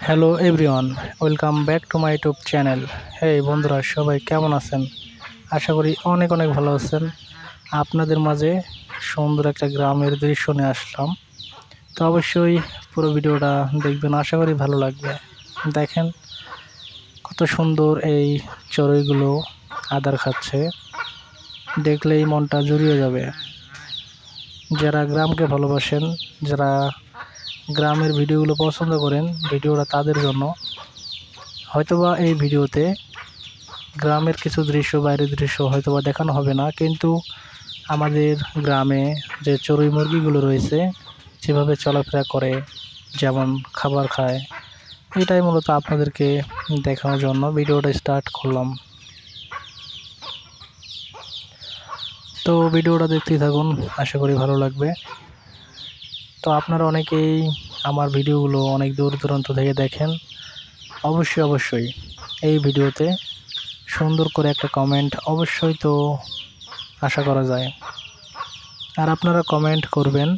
Hello everyone, welcome back to my YouTube channel. Hey বন্ধুরা, সবাই কেমন আছেন? আশা করি অনেক অনেক ভালো আছেন। আপনাদের মাঝে সুন্দর একটা গ্রামের দৃশ্য নিয়ে আসলাম। তো অবশ্যই পুরো ভিডিওটা দেখবেন, আশা করি ভালো লাগবে। দেখেন কত সুন্দর এই চড়ুইগুলো আদার খাচ্ছে, দেখলেই মনটা জুড়িয়ে যাবে। যারা গ্রামকে ভালোবাসেন, যারা গ্রামের ভিডিওগুলো পছন্দ করেন, ভিডিওটা তাদের জন্য। হয়তোবা এই ভিডিওতে গ্রামের কিছু দৃশ্য, বাইরের দৃশ্য হয়তোবা দেখানো হবে না, কিন্তু আমাদের গ্রামে যে চড়ুই মুরগিগুলো রয়েছে, যেভাবে চলাফেরা করে, যেমন খাবার খায়, এটাই মূলত আপনাদেরকে দেখানোর জন্য ভিডিওটা স্টার্ট করলাম। তো ভিডিওটা দেখতেই থাকুন, আশা করি ভালো লাগবে। তো আপনারা অনেকেই আমার ভিডিওগুলো অনেক দূর দূরান্ত থেকে দেখেন। অবশ্যই এই ভিডিওতে সুন্দর করে একটা কমেন্ট অবশ্যই তো আশা করা যায়। আর আপনারা কমেন্ট করবেন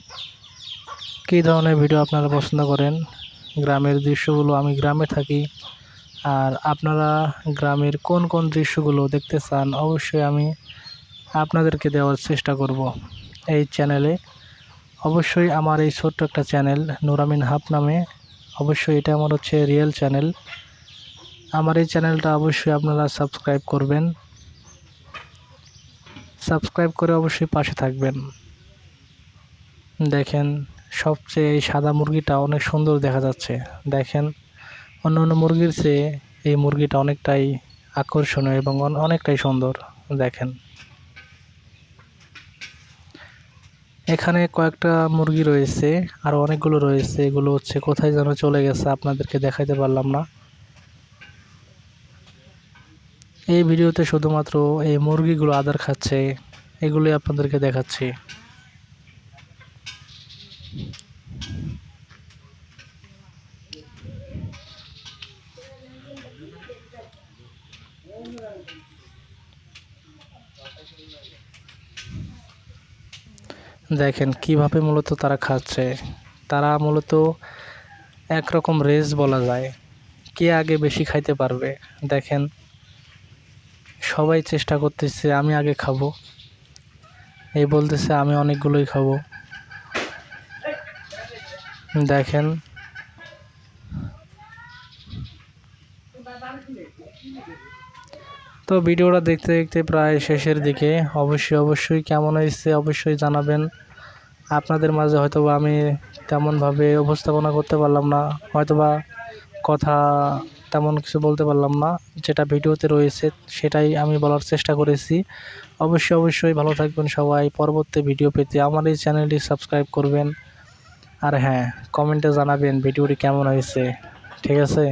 কী ধরনের ভিডিও আপনারা পছন্দ করেন। গ্রামের দৃশ্যগুলো, আমি গ্রামে থাকি, আর আপনারা গ্রামের কোন কোন দৃশ্যগুলো দেখতে চান, অবশ্যই আমি আপনাদেরকে দেওয়ার চেষ্টা করব এই চ্যানেলে। অবশ্যই আমার এই ছোট্ট একটা চ্যানেল নূর আমিন হাব নামে, অবশ্যই এটা আমার হচ্ছে রিয়েল চ্যানেল। আমার এই চ্যানেলটা অবশ্যই আপনারা সাবস্ক্রাইব করবেন, সাবস্ক্রাইব করে অবশ্যই পাশে থাকবেন। দেখেন সবচেয়ে এই সাদা মুরগিটা অনেক সুন্দর দেখা যাচ্ছে। দেখেন অন্য অন্য মুরগির চেয়ে এই মুরগিটা অনেকটাই আকর্ষণীয় এবং অনেকটাই সুন্দর। দেখেন এখানে কয়েকটা মুরগি রয়েছে, আর অনেকগুলো রয়েছে, এগুলো হচ্ছে কোথায় যেন চলে গেছে, আপনাদেরকে দেখাইতে পারলাম না। এই ভিডিওতে শুধুমাত্র এই মুরগিগুলো আদার খাচ্ছে, এগুলোই আপনাদেরকে দেখাচ্ছি। দেখেন কিভাবে মূলত তারা খাচ্ছে। তারা মূলত একরকম রেস বলা যায়, কে আগে বেশি খাইতে পারবে। দেখেন সবাই চেষ্টা করতেছে আমি আগে খাবো, এই বলতেছে আমি অনেকগুলোই খাবো। দেখেন তো ভিডিওটা দেখতে দেখতে প্রায় শেষের দিকে। অবশ্যই কেমন হয়েছে অবশ্যই জানাবেন। আপনাদের মাঝে হয়তোবা আমি তেমনভাবে উপস্থাপনা করতে পারলাম না, হয়তোবা কথা তেমন কিছু বলতে পারলাম না, যেটা ভিডিওতে রয়েছে সেটাই আমি বলার চেষ্টা করেছি। অবশ্যই ভালো থাকবেন সবাই। পরবর্তী ভিডিও পেতে আমার এই চ্যানেলটি সাবস্ক্রাইব করবেন, আর হ্যাঁ, কমেন্টে জানাবেন ভিডিওটি কেমন হয়েছে। ঠিক আছে।